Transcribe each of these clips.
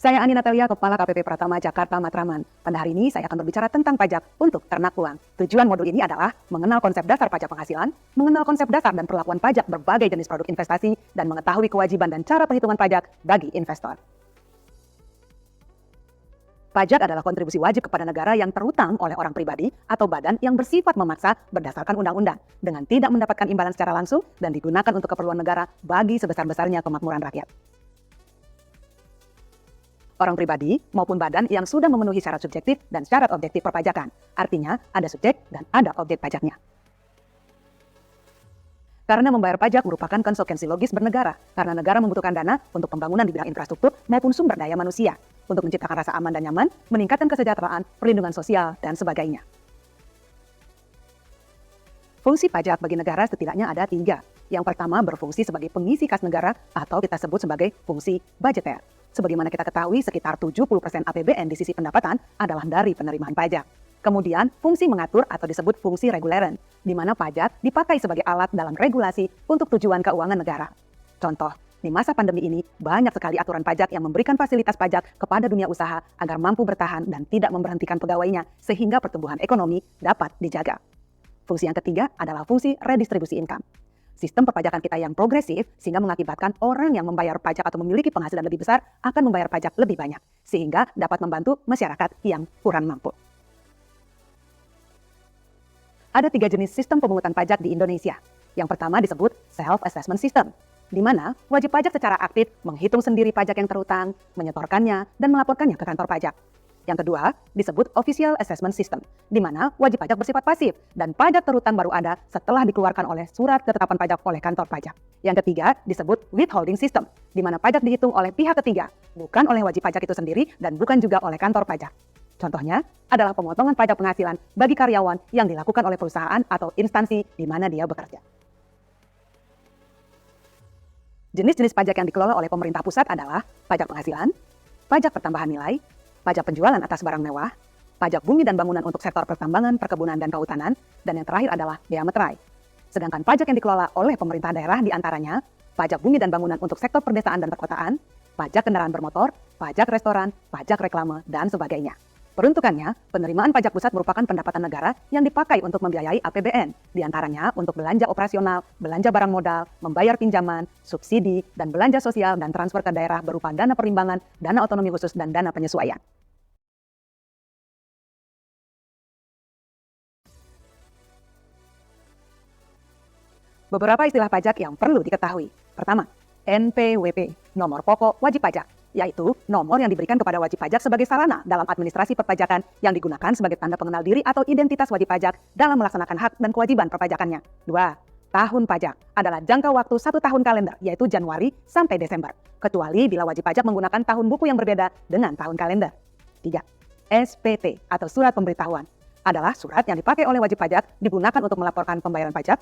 Saya Ani Natalia, Kepala KPP Pratama Jakarta Matraman. Pada hari ini saya akan berbicara tentang pajak untuk ternak uang. Tujuan modul ini adalah mengenal konsep dasar pajak penghasilan, mengenal konsep dasar dan perlakuan pajak berbagai jenis produk investasi, dan mengetahui kewajiban dan cara perhitungan pajak bagi investor. Pajak adalah kontribusi wajib kepada negara yang terutang oleh orang pribadi atau badan yang bersifat memaksa berdasarkan undang-undang dengan tidak mendapatkan imbalan secara langsung dan digunakan untuk keperluan negara bagi sebesar-besarnya kemakmuran rakyat. Orang pribadi maupun badan yang sudah memenuhi syarat subjektif dan syarat objektif perpajakan. Artinya, ada subjek dan ada objek pajaknya. Karena membayar pajak merupakan konsekuensi logis bernegara, karena negara membutuhkan dana untuk pembangunan di bidang infrastruktur maupun sumber daya manusia, untuk menciptakan rasa aman dan nyaman, meningkatkan kesejahteraan, perlindungan sosial, dan sebagainya. Fungsi pajak bagi negara setidaknya ada 3. Yang pertama berfungsi sebagai pengisi kas negara atau kita sebut sebagai fungsi budgeter. Sebagaimana kita ketahui, sekitar 70% APBN di sisi pendapatan adalah dari penerimaan pajak. Kemudian, fungsi mengatur atau disebut fungsi reguleran, di mana pajak dipakai sebagai alat dalam regulasi untuk tujuan keuangan negara. Contoh, di masa pandemi ini, banyak sekali aturan pajak yang memberikan fasilitas pajak kepada dunia usaha agar mampu bertahan dan tidak memberhentikan pegawainya, sehingga pertumbuhan ekonomi dapat dijaga. Fungsi yang ketiga adalah fungsi redistribusi income. Sistem perpajakan kita yang progresif sehingga mengakibatkan orang yang membayar pajak atau memiliki penghasilan lebih besar akan membayar pajak lebih banyak, sehingga dapat membantu masyarakat yang kurang mampu. Ada 3 jenis sistem pemungutan pajak di Indonesia. Yang pertama disebut self-assessment system, di mana wajib pajak secara aktif menghitung sendiri pajak yang terutang, menyetorkannya, dan melaporkannya ke kantor pajak. Yang kedua disebut official assessment system, di mana wajib pajak bersifat pasif dan pajak terutang baru ada setelah dikeluarkan oleh surat ketetapan pajak oleh kantor pajak. Yang ketiga disebut withholding system, di mana pajak dihitung oleh pihak ketiga, bukan oleh wajib pajak itu sendiri dan bukan juga oleh kantor pajak. Contohnya adalah pemotongan pajak penghasilan bagi karyawan yang dilakukan oleh perusahaan atau instansi di mana dia bekerja. Jenis-jenis pajak yang dikelola oleh pemerintah pusat adalah pajak penghasilan, pajak pertambahan nilai, pajak penjualan atas barang mewah, pajak bumi dan bangunan untuk sektor pertambangan, perkebunan, dan kehutanan, dan yang terakhir adalah bea meterai. Sedangkan pajak yang dikelola oleh pemerintah daerah diantaranya pajak bumi dan bangunan untuk sektor perdesaan dan perkotaan, pajak kendaraan bermotor, pajak restoran, pajak reklame, dan sebagainya. Peruntukannya, penerimaan pajak pusat merupakan pendapatan negara yang dipakai untuk membiayai APBN, diantaranya untuk belanja operasional, belanja barang modal, membayar pinjaman, subsidi, dan belanja sosial dan transfer ke daerah berupa dana perimbangan, dana otonomi khusus, dan dana penyesuaian. Beberapa istilah pajak yang perlu diketahui. Pertama, NPWP, nomor pokok wajib pajak, yaitu nomor yang diberikan kepada wajib pajak sebagai sarana dalam administrasi perpajakan yang digunakan sebagai tanda pengenal diri atau identitas wajib pajak dalam melaksanakan hak dan kewajiban perpajakannya. 2. Tahun pajak adalah jangka waktu 1 tahun kalender, yaitu Januari sampai Desember, kecuali bila wajib pajak menggunakan tahun buku yang berbeda dengan tahun kalender. 3. SPT atau surat pemberitahuan adalah surat yang dipakai oleh wajib pajak digunakan untuk melaporkan pembayaran pajak,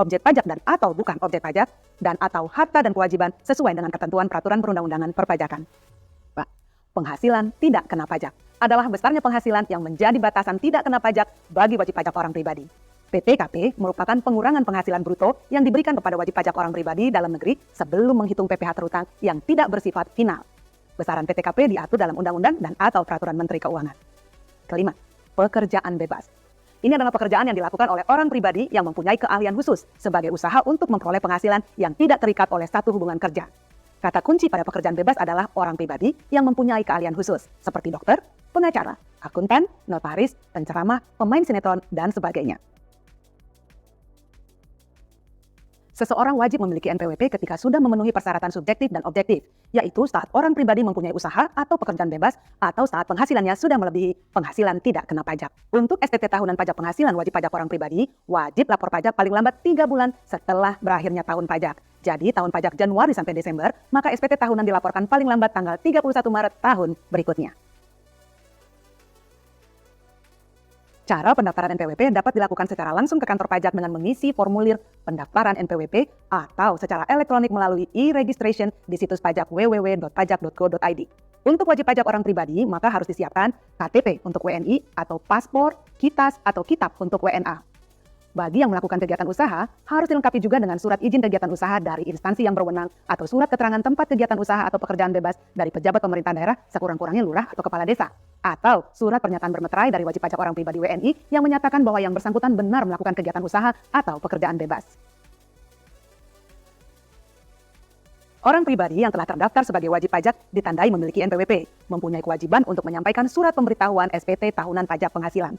objek pajak dan atau bukan objek pajak, dan atau harta dan kewajiban sesuai dengan ketentuan peraturan perundang-undangan perpajakan. Pak, penghasilan tidak kena pajak adalah besarnya penghasilan yang menjadi batasan tidak kena pajak bagi wajib pajak orang pribadi. PPKP merupakan pengurangan penghasilan bruto yang diberikan kepada wajib pajak orang pribadi dalam negeri sebelum menghitung PPh terutang yang tidak bersifat final. Besaran PTKP diatur dalam undang-undang dan atau peraturan Menteri Keuangan. Kelima, pekerjaan bebas. Ini adalah pekerjaan yang dilakukan oleh orang pribadi yang mempunyai keahlian khusus sebagai usaha untuk memperoleh penghasilan yang tidak terikat oleh satu hubungan kerja. Kata kunci pada pekerjaan bebas adalah orang pribadi yang mempunyai keahlian khusus seperti dokter, pengacara, akuntan, notaris, penceramah, pemain sinetron, dan sebagainya. Seseorang wajib memiliki NPWP ketika sudah memenuhi persyaratan subjektif dan objektif, yaitu saat orang pribadi mempunyai usaha atau pekerjaan bebas atau saat penghasilannya sudah melebihi penghasilan tidak kena pajak. Untuk SPT tahunan pajak penghasilan wajib pajak orang pribadi, wajib lapor pajak paling lambat 3 bulan setelah berakhirnya tahun pajak. Jadi tahun pajak Januari sampai Desember, maka SPT tahunan dilaporkan paling lambat tanggal 31 Maret tahun berikutnya. Cara pendaftaran NPWP dapat dilakukan secara langsung ke kantor pajak dengan mengisi formulir pendaftaran NPWP atau secara elektronik melalui e-registration di situs pajak www.pajak.go.id. Untuk wajib pajak orang pribadi, maka harus disiapkan KTP untuk WNI atau paspor, KITAS, atau kitab untuk WNA. Bagi yang melakukan kegiatan usaha, harus dilengkapi juga dengan surat izin kegiatan usaha dari instansi yang berwenang atau surat keterangan tempat kegiatan usaha atau pekerjaan bebas dari pejabat pemerintah daerah, sekurang-kurangnya lurah atau kepala desa. Atau surat pernyataan bermeterai dari wajib pajak orang pribadi WNI yang menyatakan bahwa yang bersangkutan benar melakukan kegiatan usaha atau pekerjaan bebas. Orang pribadi yang telah terdaftar sebagai wajib pajak ditandai memiliki NPWP, mempunyai kewajiban untuk menyampaikan surat pemberitahuan SPT tahunan pajak penghasilan.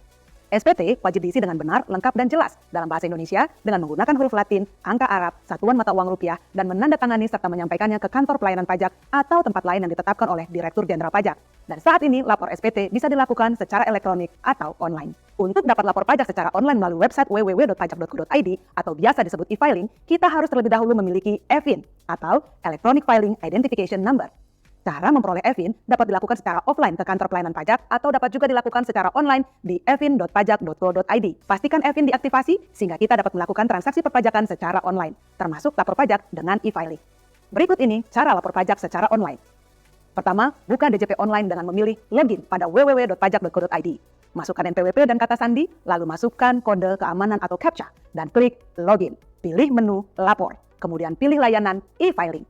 SPT wajib diisi dengan benar, lengkap, dan jelas dalam bahasa Indonesia dengan menggunakan huruf Latin, angka Arab, satuan mata uang rupiah, dan menandatangani serta menyampaikannya ke kantor pelayanan pajak atau tempat lain yang ditetapkan oleh Direktur Jenderal Pajak. Dan saat ini, lapor SPT bisa dilakukan secara elektronik atau online. Untuk dapat lapor pajak secara online melalui website www.pajak.go.id atau biasa disebut e-filing, kita harus terlebih dahulu memiliki EFIN atau Electronic Filing Identification Number. Cara memperoleh EFIN dapat dilakukan secara offline ke kantor pelayanan pajak atau dapat juga dilakukan secara online di efin.pajak.go.id. Pastikan EFIN diaktifasi sehingga kita dapat melakukan transaksi perpajakan secara online, termasuk lapor pajak dengan e-filing. Berikut ini cara lapor pajak secara online. Pertama, buka DJP online dengan memilih login pada www.pajak.go.id. Masukkan NPWP dan kata sandi, lalu masukkan kode keamanan atau CAPTCHA dan klik login. Pilih menu lapor, kemudian pilih layanan e-filing.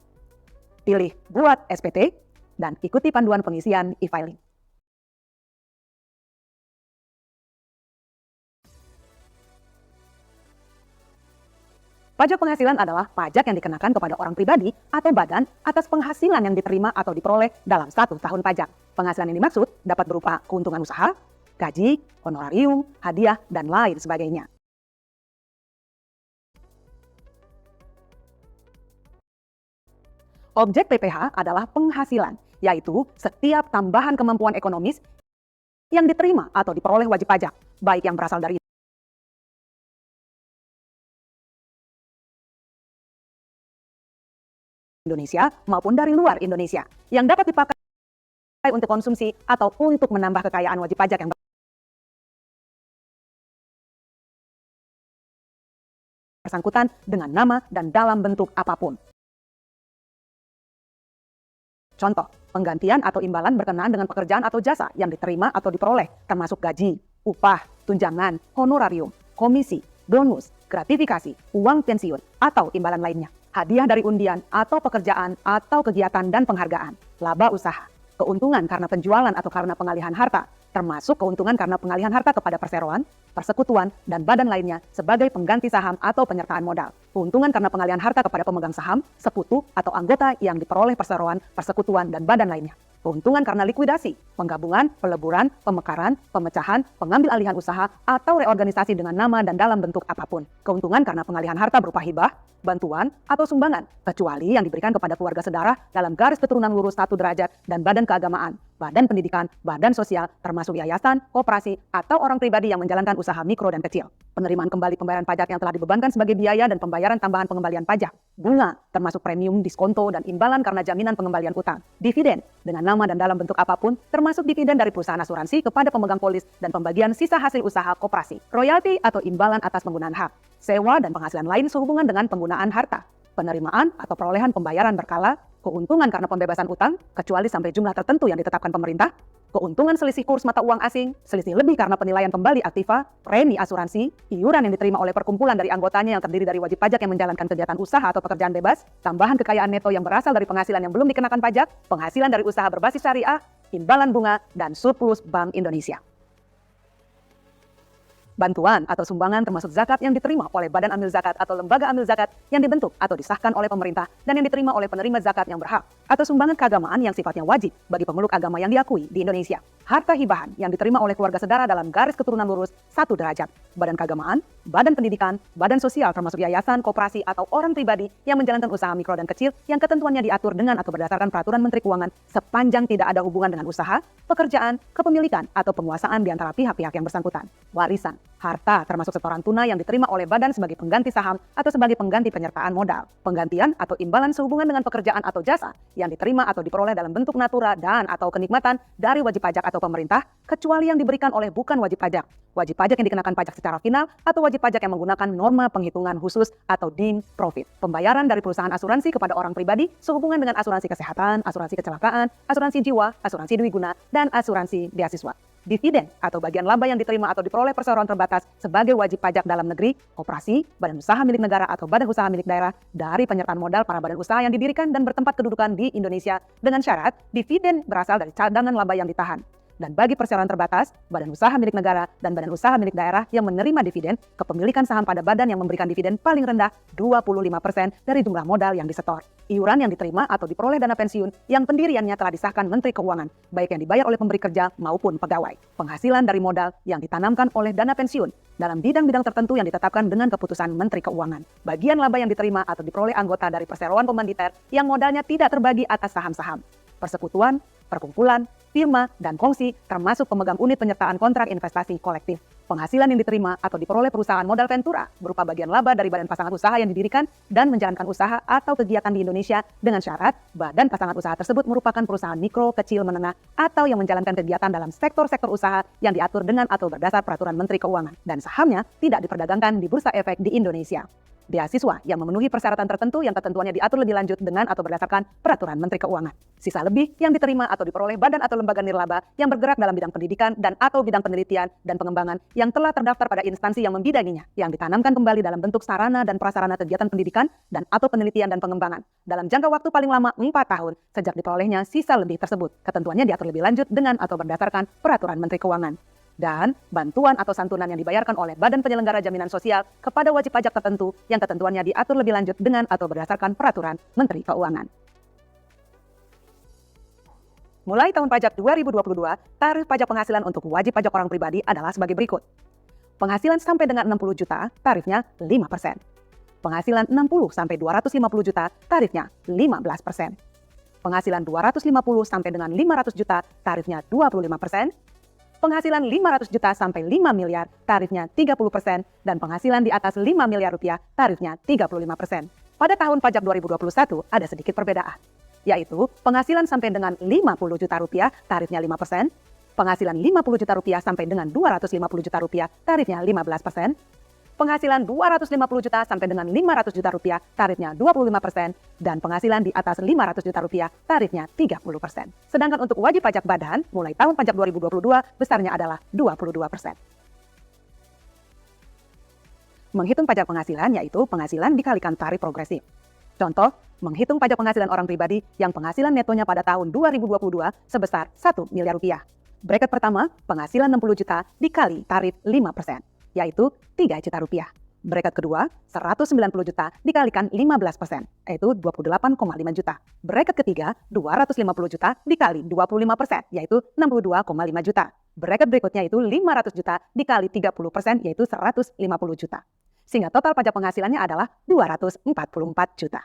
Pilih buat SPT dan ikuti panduan pengisian e-filing. Pajak penghasilan adalah pajak yang dikenakan kepada orang pribadi atau badan atas penghasilan yang diterima atau diperoleh dalam 1 tahun pajak. Penghasilan yang dimaksud dapat berupa keuntungan usaha, gaji, honorarium, hadiah, dan lain sebagainya. Objek PPh adalah penghasilan, yaitu setiap tambahan kemampuan ekonomis yang diterima atau diperoleh wajib pajak, baik yang berasal dari Indonesia maupun dari luar Indonesia, yang dapat dipakai untuk konsumsi atau untuk menambah kekayaan wajib pajak yang bersangkutan dengan nama dan dalam bentuk apapun. Contoh, penggantian atau imbalan berkenaan dengan pekerjaan atau jasa yang diterima atau diperoleh, termasuk gaji, upah, tunjangan, honorarium, komisi, bonus, gratifikasi, uang pensiun, atau imbalan lainnya. Hadiah dari undian atau pekerjaan atau kegiatan dan penghargaan, laba usaha, keuntungan karena penjualan atau karena pengalihan harta, termasuk keuntungan karena pengalihan harta kepada perseroan, persekutuan, dan badan lainnya sebagai pengganti saham atau penyertaan modal. Keuntungan karena pengalihan harta kepada pemegang saham, sekutu, atau anggota yang diperoleh perseroan, persekutuan, dan badan lainnya. Keuntungan karena likuidasi, penggabungan, peleburan, pemekaran, pemecahan, pengambil alihan usaha, atau reorganisasi dengan nama dan dalam bentuk apapun. Keuntungan karena pengalihan harta berupa hibah, bantuan, atau sumbangan, kecuali yang diberikan kepada keluarga saudara dalam garis keturunan lurus 1 derajat dan badan keagamaan, badan pendidikan, badan sosial, termasuk yayasan, koperasi, atau orang pribadi yang menjalankan usaha mikro dan kecil. Penerimaan kembali pembayaran pajak yang telah dibebankan sebagai biaya dan pembayaran tambahan pengembalian pajak, bunga, termasuk premium, diskonto, dan imbalan karena jaminan pengembalian utang, dividen, dengan nama dan dalam bentuk apapun, termasuk dividen dari perusahaan asuransi kepada pemegang polis dan pembagian sisa hasil usaha koperasi, royalti atau imbalan atas penggunaan hak, sewa dan penghasilan lain sehubungan dengan penggunaan harta, penerimaan atau perolehan pembayaran berkala, keuntungan karena pembebasan utang, kecuali sampai jumlah tertentu yang ditetapkan pemerintah, keuntungan selisih kurs mata uang asing, selisih lebih karena penilaian kembali aktiva, premi asuransi, iuran yang diterima oleh perkumpulan dari anggotanya yang terdiri dari wajib pajak yang menjalankan kegiatan usaha atau pekerjaan bebas, tambahan kekayaan neto yang berasal dari penghasilan yang belum dikenakan pajak, penghasilan dari usaha berbasis syariah, imbalan bunga, dan surplus Bank Indonesia. Bantuan atau sumbangan termasuk zakat yang diterima oleh badan amil zakat atau lembaga amil zakat yang dibentuk atau disahkan oleh pemerintah dan yang diterima oleh penerima zakat yang berhak, atau sumbangan keagamaan yang sifatnya wajib bagi pemeluk agama yang diakui di Indonesia. Harta hibahan yang diterima oleh keluarga saudara dalam garis keturunan lurus 1 derajat, badan keagamaan, badan pendidikan, badan sosial termasuk yayasan, koperasi, atau orang pribadi yang menjalankan usaha mikro dan kecil yang ketentuannya diatur dengan atau berdasarkan peraturan Menteri Keuangan sepanjang tidak ada hubungan dengan usaha, pekerjaan, kepemilikan, atau penguasaan di antara pihak-pihak yang bersangkutan. Warisan, harta termasuk setoran tunai yang diterima oleh badan sebagai pengganti saham atau sebagai pengganti penyertaan modal, penggantian atau imbalan sehubungan dengan pekerjaan atau jasa yang diterima atau diperoleh dalam bentuk natura dan atau kenikmatan dari wajib pajak atau pemerintah, kecuali yang diberikan oleh bukan wajib pajak yang dikenakan pajak secara final, atau wajib pajak yang menggunakan norma penghitungan khusus atau deemed profit. Pembayaran dari perusahaan asuransi kepada orang pribadi sehubungan dengan asuransi kesehatan, asuransi kecelakaan, asuransi jiwa, asuransi dwiguna, dan asuransi beasiswa. dividen atau bagian laba yang diterima atau diperoleh perseroan terbatas sebagai wajib pajak dalam negeri, koperasi, badan usaha milik negara atau badan usaha milik daerah dari penyertaan modal para badan usaha yang didirikan dan bertempat kedudukan di Indonesia dengan syarat dividen berasal dari cadangan laba yang ditahan. Dan bagi perseroan terbatas, badan usaha milik negara dan badan usaha milik daerah yang menerima dividen, kepemilikan saham pada badan yang memberikan dividen paling rendah 25% dari jumlah modal yang disetor. Iuran yang diterima atau diperoleh dana pensiun yang pendiriannya telah disahkan Menteri Keuangan, baik yang dibayar oleh pemberi kerja maupun pegawai. Penghasilan dari modal yang ditanamkan oleh dana pensiun dalam bidang-bidang tertentu yang ditetapkan dengan keputusan Menteri Keuangan. Bagian laba yang diterima atau diperoleh anggota dari perseroan pemanditer yang modalnya tidak terbagi atas saham-saham, persekutuan, perkumpulan, firma, dan kongsi, termasuk pemegang unit penyertaan kontrak investasi kolektif. Penghasilan yang diterima atau diperoleh perusahaan modal ventura berupa bagian laba dari badan pasangan usaha yang didirikan dan menjalankan usaha atau kegiatan di Indonesia dengan syarat badan pasangan usaha tersebut merupakan perusahaan mikro, kecil, menengah, atau yang menjalankan kegiatan dalam sektor-sektor usaha yang diatur dengan atau berdasar peraturan Menteri Keuangan, dan sahamnya tidak diperdagangkan di Bursa Efek di Indonesia. Beasiswa yang memenuhi persyaratan tertentu yang ketentuannya diatur lebih lanjut dengan atau berdasarkan peraturan Menteri Keuangan. Sisa lebih yang diterima atau diperoleh badan atau lembaga nirlaba yang bergerak dalam bidang pendidikan dan atau bidang penelitian dan pengembangan yang telah terdaftar pada instansi yang membidanginya, yang ditanamkan kembali dalam bentuk sarana dan prasarana kegiatan pendidikan dan atau penelitian dan pengembangan dalam jangka waktu paling lama 4 tahun sejak diperolehnya sisa lebih tersebut. Ketentuannya diatur lebih lanjut dengan atau berdasarkan peraturan Menteri Keuangan. Dan bantuan atau santunan yang dibayarkan oleh Badan Penyelenggara Jaminan Sosial kepada wajib pajak tertentu yang ketentuannya diatur lebih lanjut dengan atau berdasarkan peraturan Menteri Keuangan. Mulai tahun pajak 2022, tarif pajak penghasilan untuk wajib pajak orang pribadi adalah sebagai berikut. Penghasilan sampai dengan 60 juta, tarifnya 5%. Penghasilan 60 sampai 250 juta, tarifnya 15%. Penghasilan 250 sampai dengan 500 juta, tarifnya 25%. Penghasilan 500 juta sampai 5 miliar, tarifnya 30%, dan penghasilan di atas 5 miliar rupiah, tarifnya 35%. Pada tahun pajak 2021 ada sedikit perbedaan, yaitu penghasilan sampai dengan 50 juta rupiah, tarifnya 5%, penghasilan 50 juta rupiah sampai dengan 250 juta rupiah, tarifnya 15%, penghasilan 250 juta sampai dengan 500 juta rupiah, tarifnya 25%, dan penghasilan di atas 500 juta rupiah, tarifnya 30%. Sedangkan untuk wajib pajak badan, mulai tahun pajak 2022, besarnya adalah 22%. Menghitung pajak penghasilan yaitu penghasilan dikalikan tarif progresif. Contoh, menghitung pajak penghasilan orang pribadi yang penghasilan netonya pada tahun 2022 sebesar 1 miliar rupiah. Bracket pertama, penghasilan 60 juta dikali tarif 5%. Yaitu 3 juta rupiah. Bracket kedua, 190 juta dikalikan 15%, yaitu 28,5 juta. Bracket ketiga, 250 juta dikali 25%, yaitu 62,5 juta. Bracket berikutnya itu 500 juta dikali 30%, yaitu 150 juta. Sehingga total pajak penghasilannya adalah 244 juta.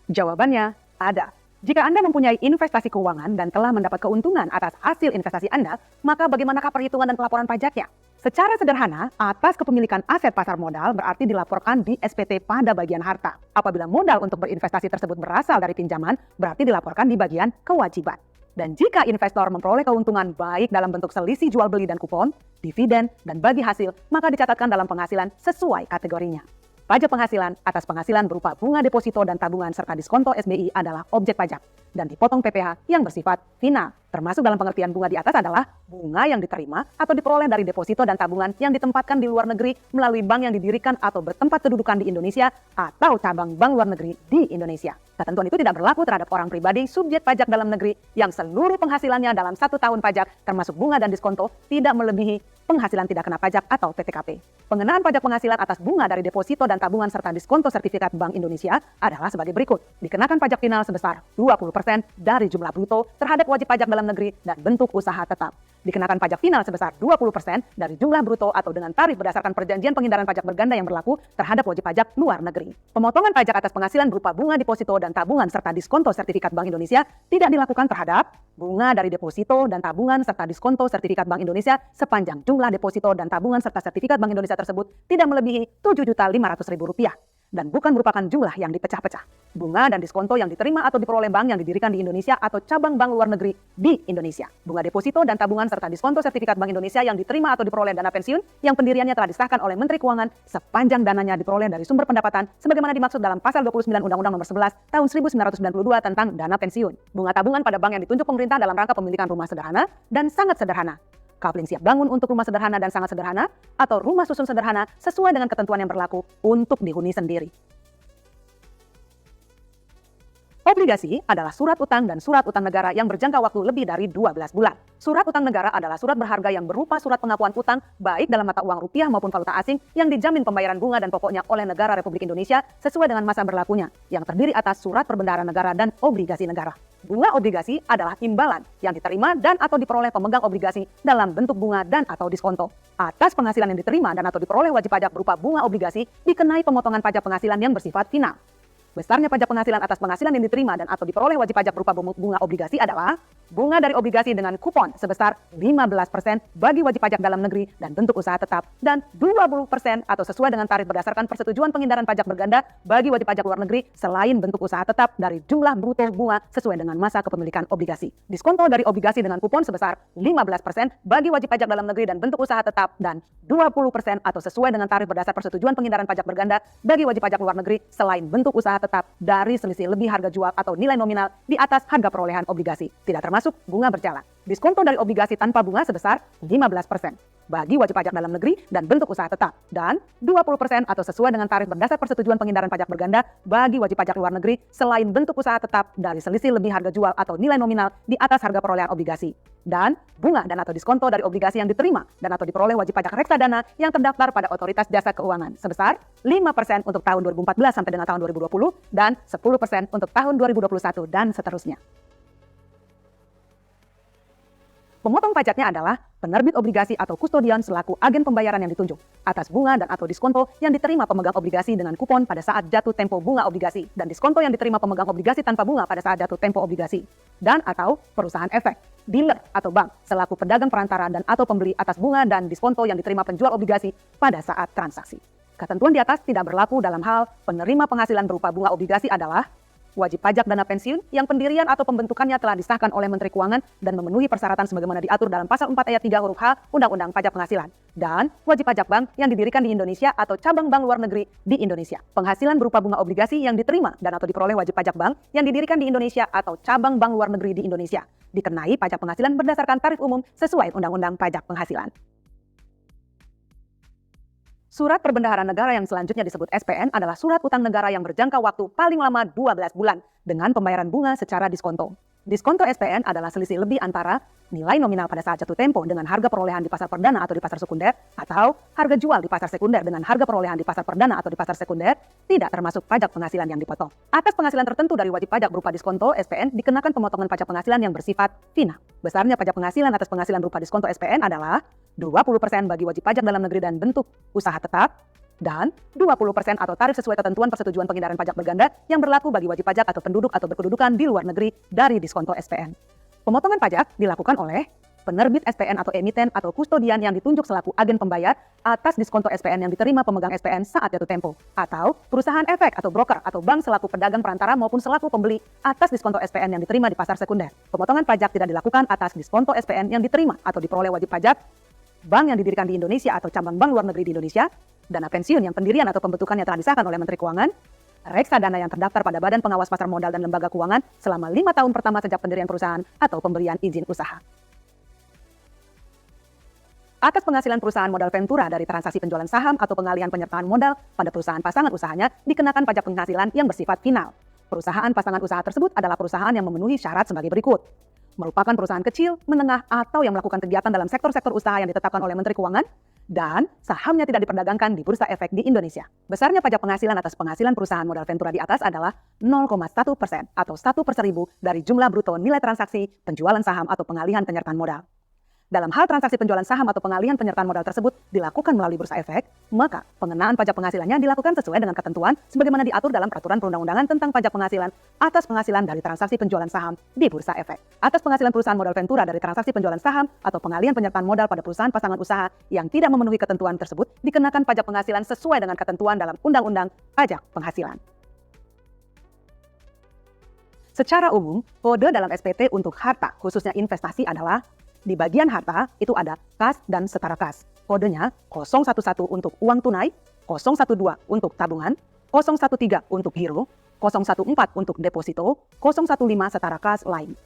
Jawabannya ada. Jika Anda mempunyai investasi keuangan dan telah mendapat keuntungan atas hasil investasi Anda, maka bagaimanakah perhitungan dan pelaporan pajaknya? Secara sederhana, atas kepemilikan aset pasar modal berarti dilaporkan di SPT pada bagian harta. Apabila modal untuk berinvestasi tersebut berasal dari pinjaman, berarti dilaporkan di bagian kewajiban. Dan jika investor memperoleh keuntungan baik dalam bentuk selisih jual beli dan kupon, dividen, dan bagi hasil, maka dicatatkan dalam penghasilan sesuai kategorinya. Pajak penghasilan atas penghasilan berupa bunga deposito dan tabungan serta diskonto SBI adalah objek pajak dan dipotong PPh yang bersifat final. Termasuk dalam pengertian bunga di atas adalah bunga yang diterima atau diperoleh dari deposito dan tabungan yang ditempatkan di luar negeri melalui bank yang didirikan atau bertempat kedudukan di Indonesia atau cabang bank luar negeri di Indonesia. Ketentuan itu tidak berlaku terhadap orang pribadi subjek pajak dalam negeri yang seluruh penghasilannya dalam 1 tahun pajak termasuk bunga dan diskonto tidak melebihi penghasilan tidak kena pajak atau PTKP. Pengenaan pajak penghasilan atas bunga dari deposito dan tabungan serta diskonto sertifikat Bank Indonesia adalah sebagai berikut. Dikenakan pajak final sebesar 20% dari jumlah bruto terhadap wajib pajak dalam negeri dan bentuk usaha tetap. Dikenakan pajak final sebesar 20% dari jumlah bruto atau dengan tarif berdasarkan perjanjian penghindaran pajak berganda yang berlaku terhadap wajib pajak luar negeri. Pemotongan pajak atas penghasilan berupa bunga deposito dan tabungan serta diskonto sertifikat Bank Indonesia tidak dilakukan terhadap bunga dari deposito dan tabungan serta diskonto sertifikat Bank Indonesia sepanjang jumlah deposito dan tabungan serta sertifikat Bank Indonesia tersebut tidak melebihi Rp7.500.000. dan bukan merupakan jumlah yang dipecah-pecah. Bunga dan diskonto yang diterima atau diperoleh bank yang didirikan di Indonesia atau cabang bank luar negeri di Indonesia. Bunga deposito dan tabungan serta diskonto sertifikat Bank Indonesia yang diterima atau diperoleh dana pensiun yang pendiriannya telah disahkan oleh Menteri Keuangan sepanjang dananya diperoleh dari sumber pendapatan sebagaimana dimaksud dalam pasal 29 Undang-Undang Nomor 11 Tahun 1992 tentang dana pensiun. Bunga tabungan pada bank yang ditunjuk pemerintah dalam rangka pemilikan rumah sederhana dan sangat sederhana. Kapling siap bangun untuk rumah sederhana dan sangat sederhana atau rumah susun sederhana sesuai dengan ketentuan yang berlaku untuk dihuni sendiri. Obligasi adalah surat utang dan surat utang negara yang berjangka waktu lebih dari 12 bulan. Surat utang negara adalah surat berharga yang berupa surat pengakuan utang baik dalam mata uang rupiah maupun valuta asing yang dijamin pembayaran bunga dan pokoknya oleh negara Republik Indonesia sesuai dengan masa berlakunya yang terdiri atas surat perbendaharaan negara dan obligasi negara. Bunga obligasi adalah imbalan yang diterima dan atau diperoleh pemegang obligasi dalam bentuk bunga dan atau diskonto. Atas penghasilan yang diterima dan atau diperoleh wajib pajak berupa bunga obligasi dikenai pemotongan pajak penghasilan yang bersifat final. Besarnya pajak penghasilan atas penghasilan yang diterima dan atau diperoleh wajib pajak berupa bunga obligasi adalah bunga dari obligasi dengan kupon sebesar 15% bagi wajib pajak dalam negeri dan bentuk usaha tetap dan 20% atau sesuai dengan tarif berdasarkan persetujuan penghindaran pajak berganda bagi wajib pajak luar negeri selain bentuk usaha tetap dari jumlah bruto bunga sesuai dengan masa kepemilikan obligasi. Diskonto dari obligasi dengan kupon sebesar 15% bagi wajib pajak dalam negeri dan bentuk usaha tetap dan 20% atau sesuai dengan tarif berdasar persetujuan penghindaran pajak berganda bagi wajib pajak luar negeri selain bentuk usaha tetap dari selisih lebih harga jual atau nilai nominal di atas harga perolehan obligasi, tidak termasuk bunga berjalan. Diskonto dari obligasi tanpa bunga sebesar 15% bagi wajib pajak dalam negeri dan bentuk usaha tetap dan 20% atau sesuai dengan tarif berdasar persetujuan penghindaran pajak berganda bagi wajib pajak luar negeri selain bentuk usaha tetap dari selisih lebih harga jual atau nilai nominal di atas harga perolehan obligasi. Dan bunga dan atau diskonto dari obligasi yang diterima dan atau diperoleh wajib pajak reksadana yang terdaftar pada Otoritas Jasa Keuangan sebesar 5% untuk tahun 2014 sampai dengan tahun 2020 dan 10% untuk tahun 2021 dan seterusnya. Pemotong pajaknya adalah penerbit obligasi atau kustodian selaku agen pembayaran yang ditunjuk atas bunga dan atau diskonto yang diterima pemegang obligasi dengan kupon pada saat jatuh tempo bunga obligasi dan diskonto yang diterima pemegang obligasi tanpa bunga pada saat jatuh tempo obligasi dan atau perusahaan efek, dealer atau bank selaku pedagang perantara dan atau pembeli atas bunga dan diskonto yang diterima penjual obligasi pada saat transaksi. Ketentuan di atas tidak berlaku dalam hal penerima penghasilan berupa bunga obligasi adalah wajib pajak dana pensiun yang pendirian atau pembentukannya telah disahkan oleh Menteri Keuangan dan memenuhi persyaratan sebagaimana diatur dalam pasal 4 ayat 3 huruf H Undang-Undang Pajak Penghasilan. Dan wajib pajak bank yang didirikan di Indonesia atau cabang bank luar negeri di Indonesia. Penghasilan berupa bunga obligasi yang diterima dan atau diperoleh wajib pajak bank yang didirikan di Indonesia atau cabang bank luar negeri di Indonesia. Dikenai pajak penghasilan berdasarkan tarif umum sesuai Undang-Undang Pajak Penghasilan. Surat perbendaharaan negara yang selanjutnya disebut SPN adalah surat utang negara yang berjangka waktu paling lama 12 bulan dengan pembayaran bunga secara diskonto. Diskonto SPN adalah selisih lebih antara nilai nominal pada saat jatuh tempo dengan harga perolehan di pasar perdana atau di pasar sekunder atau harga jual di pasar sekunder dengan harga perolehan di pasar perdana atau di pasar sekunder tidak termasuk pajak penghasilan yang dipotong. Atas penghasilan tertentu dari wajib pajak berupa diskonto SPN dikenakan pemotongan pajak penghasilan yang bersifat final. Besarnya pajak penghasilan atas penghasilan berupa diskonto SPN adalah 20% bagi wajib pajak dalam negeri dan bentuk usaha tetap dan 20% atau tarif sesuai ketentuan persetujuan penghindaran pajak berganda yang berlaku bagi wajib pajak atau penduduk atau berkedudukan di luar negeri dari diskonto SPN. Pemotongan pajak dilakukan oleh penerbit SPN atau emiten atau kustodian yang ditunjuk selaku agen pembayar atas diskonto SPN yang diterima pemegang SPN saat jatuh tempo, atau perusahaan efek atau broker atau bank selaku pedagang perantara maupun selaku pembeli atas diskonto SPN yang diterima di pasar sekunder. Pemotongan pajak tidak dilakukan atas diskonto SPN yang diterima atau diperoleh wajib pajak bank yang didirikan di Indonesia atau cabang bank luar negeri di Indonesia, dana pensiun yang pendirian atau pembentukannya telah disahkan oleh Menteri Keuangan, reksadana yang terdaftar pada Badan Pengawas Pasar Modal dan Lembaga Keuangan selama 5 tahun pertama sejak pendirian perusahaan atau pemberian izin usaha. Atas penghasilan perusahaan modal ventura dari transaksi penjualan saham atau pengalihan penyertaan modal pada perusahaan pasangan usahanya dikenakan pajak penghasilan yang bersifat final. Perusahaan pasangan usaha tersebut adalah perusahaan yang memenuhi syarat sebagai berikut. Merupakan perusahaan kecil, menengah, atau yang melakukan kegiatan dalam sektor-sektor usaha yang ditetapkan oleh Menteri Keuangan, dan sahamnya tidak diperdagangkan di Bursa Efek di Indonesia. Besarnya pajak penghasilan atas penghasilan perusahaan modal ventura di atas adalah 0,1% atau 1/1000 dari jumlah bruto nilai transaksi penjualan saham atau pengalihan penyertaan modal. dalam hal transaksi penjualan saham atau pengalihan penyertaan modal tersebut dilakukan melalui bursa efek, maka pengenaan pajak penghasilannya dilakukan sesuai dengan ketentuan sebagaimana diatur dalam Peraturan Perundang-undangan tentang Pajak Penghasilan atas penghasilan dari transaksi penjualan saham di bursa efek. Atas penghasilan perusahaan modal ventura dari transaksi penjualan saham atau pengalihan penyertaan modal pada perusahaan pasangan usaha yang tidak memenuhi ketentuan tersebut dikenakan pajak penghasilan sesuai dengan ketentuan dalam Undang-Undang Pajak Penghasilan. Secara umum, kode dalam SPT untuk harta, khususnya investasi adalah di bagian harta itu ada kas dan setara kas. Kodenya 011 untuk uang tunai, 012 untuk tabungan, 013 untuk giro, 014 untuk deposito, 015 setara kas lain.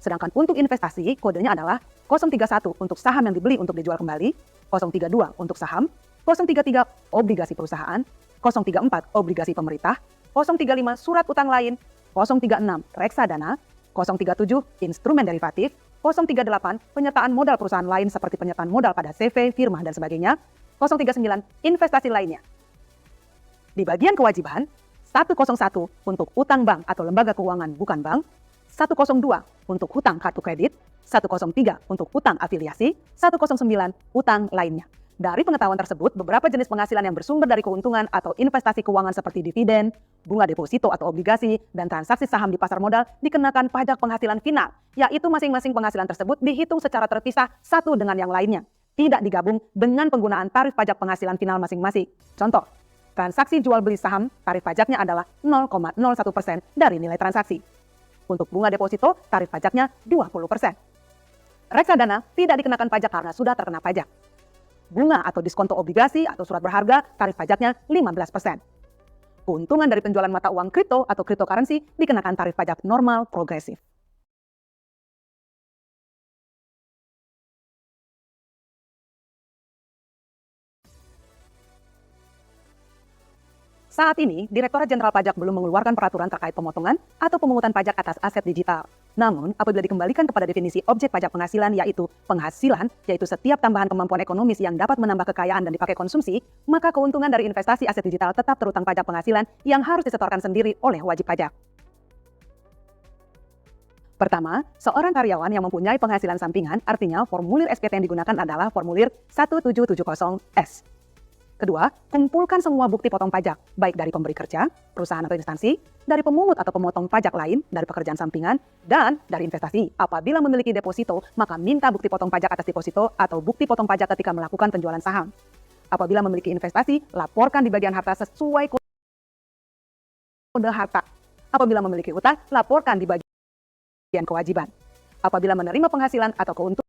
Sedangkan untuk investasi, kodenya adalah 031 untuk saham yang dibeli untuk dijual kembali, 032 untuk saham, 033 obligasi perusahaan, 034 obligasi pemerintah, 035 surat utang lain, 036 reksadana, 037 instrumen derivatif, 038 penyertaan modal perusahaan lain seperti penyertaan modal pada CV, firma, dan sebagainya, 039 investasi lainnya. Di bagian kewajiban, 101 untuk utang bank atau lembaga keuangan bukan bank, 102 untuk hutang kartu kredit, 103 untuk utang afiliasi, 109 utang lainnya. Dari pengetahuan tersebut, beberapa jenis penghasilan yang bersumber dari keuntungan atau investasi keuangan seperti dividen, bunga deposito atau obligasi, dan transaksi saham di pasar modal dikenakan pajak penghasilan final, yaitu masing-masing penghasilan tersebut dihitung secara terpisah satu dengan yang lainnya, tidak digabung dengan penggunaan tarif pajak penghasilan final masing-masing. Contoh, transaksi jual beli saham, tarif pajaknya adalah 0,01% dari nilai transaksi. Untuk bunga deposito, tarif pajaknya 20%. Reksadana tidak dikenakan pajak karena sudah terkena pajak. Bunga atau diskonto obligasi atau surat berharga, tarif pajaknya 15%. Keuntungan dari penjualan mata uang kripto atau cryptocurrency dikenakan tarif pajak normal progresif. Saat ini, Direktorat Jenderal Pajak belum mengeluarkan peraturan terkait pemotongan atau pemungutan pajak atas aset digital. Namun, apabila dikembalikan kepada definisi objek pajak penghasilan yaitu penghasilan, yaitu setiap tambahan kemampuan ekonomis yang dapat menambah kekayaan dan dipakai konsumsi, maka keuntungan dari investasi aset digital tetap terutang pajak penghasilan yang harus disetorkan sendiri oleh wajib pajak. Pertama, seorang karyawan yang mempunyai penghasilan sampingan, artinya formulir SPT yang digunakan adalah formulir 1770S. Kedua, kumpulkan semua bukti potong pajak, baik dari pemberi kerja, perusahaan atau instansi, dari pemungut atau pemotong pajak lain, dari pekerjaan sampingan, dan dari investasi. Apabila memiliki deposito, maka minta bukti potong pajak atas deposito atau bukti potong pajak ketika melakukan penjualan saham. Apabila memiliki investasi, laporkan di bagian harta sesuai kode harta. Apabila memiliki utang, laporkan di bagian kewajiban. Apabila menerima penghasilan atau keuntungan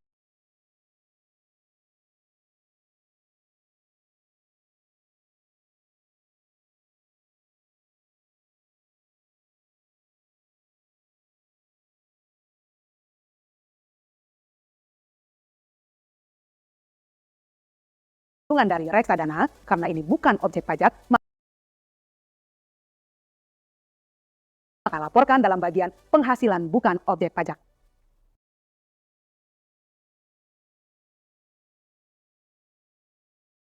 dari reksadana, karena ini bukan objek pajak, maka laporkan dalam bagian penghasilan bukan objek pajak.